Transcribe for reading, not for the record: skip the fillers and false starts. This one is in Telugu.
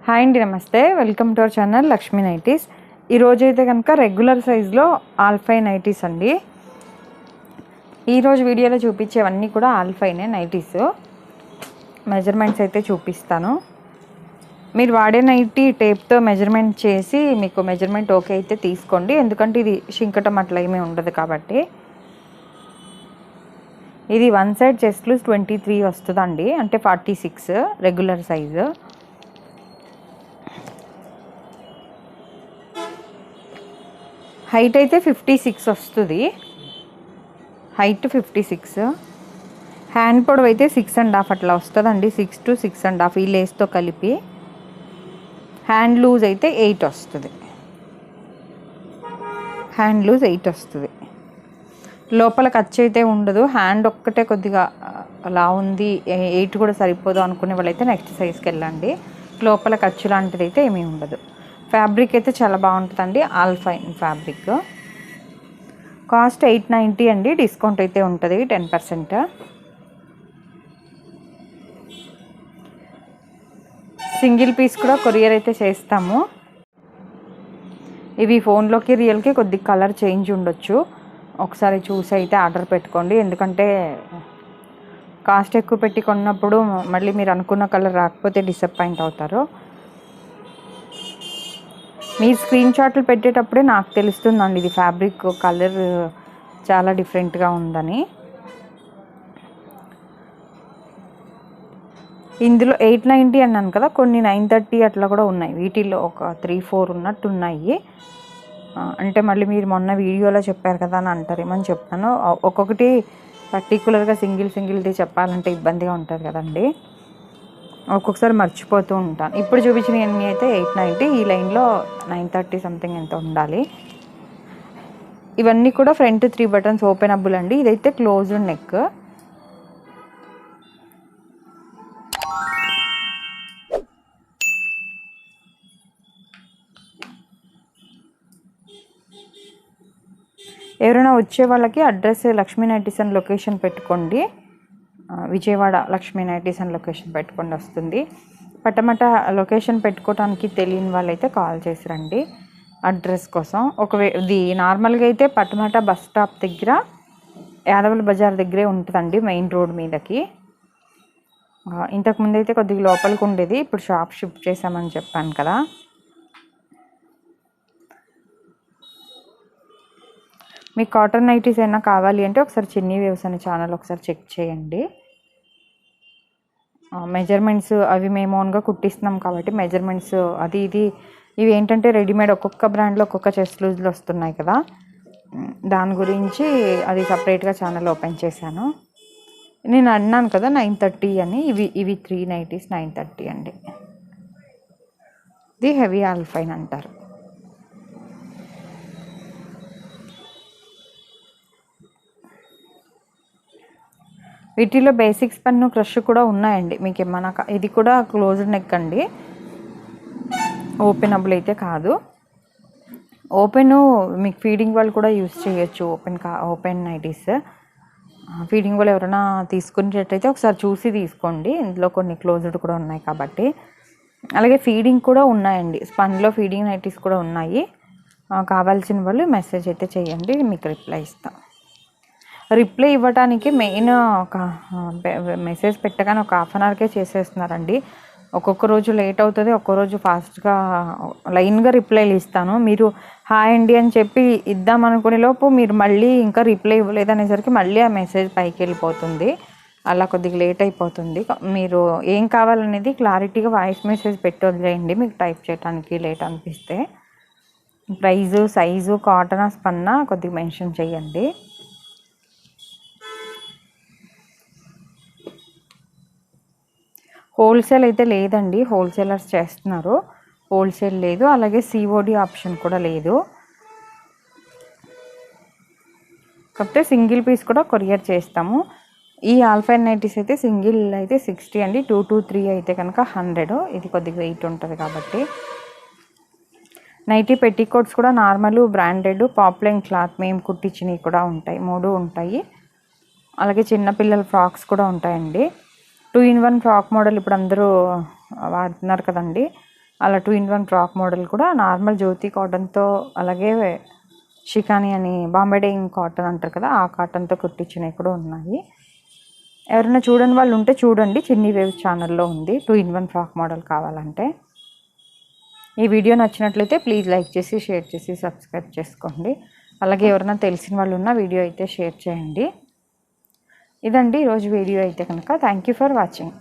హాయ్ అండి, నమస్తే. Welcome to our channel Lakshmi nighties. ఈరోజు అయితే కనుక రెగ్యులర్ సైజులో ఆల్ఫై నైటీస్ అండి. ఈరోజు వీడియోలో చూపించేవన్నీ కూడా ఆల్ఫైనే నైటీస్. మెజర్మెంట్స్ అయితే చూపిస్తాను. మీరు వాడే నైటీ టేప్తో మెజర్మెంట్ చేసి మీకు మెజర్మెంట్ ఓకే అయితే తీసుకోండి, ఎందుకంటే ఇది షింకటం అట్లా ఏమీ ఉండదు కాబట్టి. ఇది వన్ సైడ్ చెస్ట్ లూజ్ 23 వస్తుందండి, అంటే 46 రెగ్యులర్ సైజు. హైట్ అయితే 56 వస్తుంది, హైట్ 56. హ్యాండ్ పొడవు అయితే 6.5 అట్లా వస్తుందండి, 6 to 6.5 ఈ లేస్తో కలిపి. హ్యాండ్ లూజ్ అయితే 8 వస్తుంది, హ్యాండ్ లూజ్ 8 వస్తుంది. లోపల ఖర్చు అయితే ఉండదు, హ్యాండ్ ఒక్కటే కొద్దిగా అలా ఉంది, 8 కూడా సరిపోదు అనుకునే వాళ్ళైతే నెక్స్ట్ సైజ్కి వెళ్ళండి. లోపల ఖర్చు లాంటిది అయితే ఏమీ ఉండదు. ఫ్యాబ్రిక్ అయితే చాలా బాగుంటుందండి, ఆల్ఫైన్ ఫ్యాబ్రిక్. కాస్ట్ 890 అండి, డిస్కౌంట్ అయితే ఉంటుంది 10%. సింగిల్ పీస్ కూడా కొరియర్ అయితే చేస్తాము. ఇవి ఫోన్లోకి రియల్కి కొద్దిగా కలర్ చేంజ్ ఉండొచ్చు, ఒకసారి చూసి అయితే ఆర్డర్ పెట్టుకోండి. ఎందుకంటే కాస్ట్ ఎక్కువ పెట్టి కొన్నప్పుడు మళ్ళీ మీరు అనుకున్న కలర్ రాకపోతే డిసప్పాయింట్ అవుతారు. మీరు స్క్రీన్ షాట్లు పెట్టేటప్పుడే నాకు తెలుస్తుందండి ఇది ఫ్యాబ్రిక్ కలర్ చాలా డిఫరెంట్గా ఉందని. ఇందులో 890 అన్నాను కదా, కొన్ని 930 అట్లా కూడా ఉన్నాయి. వీటిల్లో ఒక 3-4 ఉన్నట్టు ఉన్నాయి. అంటే మళ్ళీ మీరు మొన్న వీడియోలో చెప్పారు కదా అని అంటారేమని చెప్తాను. ఒక్కొక్కటి పర్టికులర్గా సింగిల్ది చెప్పాలంటే ఇబ్బందిగా ఉంటుంది కదండి, ఒక్కొక్కసారి మర్చిపోతూ ఉంటాను. ఇప్పుడు చూపించినవన్నీ అయితే 890, ఈ లైన్లో 930 సంథింగ్ ఎంత ఉండాలి. ఇవన్నీ కూడా ఫ్రంట్ 3 బటన్స్ ఓపెనబుల్ అండి. ఇదైతే క్లోజ్డ్ నెక్. ఎవరైనా వచ్చే వాళ్ళకి అడ్రస్ లక్ష్మీ నైటీస్ అని లొకేషన్ పెట్టుకోండి, విజయవాడ లక్ష్మీ నైటీస్ అని లొకేషన్ పెట్టుకోండి వస్తుంది. పట్టమట లొకేషన్ పెట్టుకోవడానికి తెలియని వాళ్ళైతే కాల్ చేసి రండి అడ్రస్ కోసం. ఇది నార్మల్గా అయితే పట్టమట బస్ స్టాప్ దగ్గర యాదవుల బజార్ దగ్గరే ఉంటుందండి, మెయిన్ రోడ్ మీదకి. ఇంతకుముందు అయితే కొద్దిగా లోపలికి ఉండేది, ఇప్పుడు షాప్ షిఫ్ట్ చేసామని చెప్పాను కదా. మీకు కాటన్ నైటీస్ అయినా కావాలి అంటే ఒకసారి చిన్ని వేవ్స్ అనే ఛానల్ ఒకసారి చెక్ చేయండి. మెజర్మెంట్స్ అవి మేము ఓన్గా కుట్టిస్తున్నాం కాబట్టి మెజర్మెంట్స్ అది ఇది ఇవి ఏంటంటే రెడీమేడ్ ఒక్కొక్క బ్రాండ్లో ఒక్కొక్క చెస్ట్ లూజ్లు వస్తున్నాయి కదా, దాని గురించి అది సపరేట్గా ఛానల్ ఓపెన్ చేశాను. నేను అన్నాను కదా 930 అని, ఇవి 3 నైటీస్ 930 అండి. ఇది హెవీ ఆల్ఫైన్ అంటారు. వీటిలో బేసిక్స్ పన్ను క్రష్ కూడా ఉన్నాయండి. మీకు ఏమన్నా ఇది కూడా క్లోజ్డ్ నెక్ అండి, ఓపెనబుల్ అయితే కాదు. ఓపెన్ మీకు ఫీడింగ్ వాళ్ళు కూడా యూస్ చేయొచ్చు, ఓపెన్ నైటీస్. ఫీడింగ్ వాళ్ళు ఎవరైనా తీసుకునేటట్టయితే ఒకసారి చూసి తీసుకోండి, ఇందులో కొన్ని క్లోజ్డ్ కూడా ఉన్నాయి కాబట్టి. అలాగే ఫీడింగ్ కూడా ఉన్నాయండి, స్పన్లో ఫీడింగ్ నైటీస్ కూడా ఉన్నాయి. కావాల్సిన వాళ్ళు మెసేజ్ అయితే చేయండి, మీకు రిప్లై ఇస్తాం. రిప్లై ఇవ్వడానికి మెయిన్ ఒక మెసేజ్ పెట్టగానే ఒక హాఫ్ అన్ అవర్కే చేసేస్తున్నారండి. ఒక్కొక్క రోజు లేట్ అవుతుంది, ఒక్కొక్క రోజు ఫాస్ట్గా లైన్గా రిప్లైలు ఇస్తాను. మీరు హాయ్ అండి అని చెప్పి ఇద్దాం అనుకునే లోపు మీరు మళ్ళీ ఇంకా రిప్లై ఇవ్వలేదనేసరికి మళ్ళీ ఆ మెసేజ్ పైకి వెళ్ళిపోతుంది, అలా కొద్దిగా లేట్ అయిపోతుంది. మీరు ఏం కావాలనేది క్లారిటీగా వాయిస్ మెసేజ్ పెట్టి వదిలేయండి, మీకు టైప్ చేయడానికి లేట్ అనిపిస్తే. ప్రైజు, సైజు, కాటన్ స్పన్నా కొద్దిగా మెన్షన్ చేయండి. హోల్సేల్ అయితే లేదండి, హోల్సేలర్స్ చేస్తున్నారు, హోల్సేల్ లేదు. అలాగే సిఓడి ఆప్షన్ కూడా లేదు, కాకపోతే సింగిల్ పీస్ కూడా కొరియర్ చేస్తాము. ఈ ఆల్ఫైన్ నైటీస్ అయితే సింగిల్ అయితే 60 అండి, 2 to 3 అయితే కనుక 100. ఇది కొద్దిగా వెయిట్ ఉంటుంది కాబట్టి. నైటీ పెట్టికోట్స్ కూడా నార్మల్, బ్రాండెడ్, పాపులర్ క్లాత్ మేము కుట్టించినవి కూడా ఉంటాయి, 3 ఉంటాయి. అలాగే చిన్నపిల్లల ఫ్రాక్స్ కూడా ఉంటాయండి. 2-in-1 ఫ్రాక్ మోడల్ ఇప్పుడు అందరూ వాడుతున్నారు కదండి, అలా 2-in-1 ఫ్రాక్ మోడల్ కూడా నార్మల్ జ్యోతి కాటన్తో, అలాగే షికాని అని బాంబే డైయింగ్ కాటన్ అంటారు కదా, ఆ కాటన్తో కుట్టించినవి కూడా ఉన్నాయి. ఎవరైనా చూడని వాళ్ళు ఉంటే చూడండి, చిన్ని వేవ్స్ ఛానల్లో ఉంది 2-in-1 ఫ్రాక్ మోడల్ కావాలంటే. ఈ వీడియో నచ్చినట్లయితే ప్లీజ్ లైక్ చేసి, షేర్ చేసి, సబ్స్క్రైబ్ చేసుకోండి. అలాగే ఎవరైనా తెలిసిన వాళ్ళు ఉన్న వీడియో అయితే షేర్ చేయండి. ఇదండి ఈరోజు వీడియో అయితే కనుక. Thank you for watching.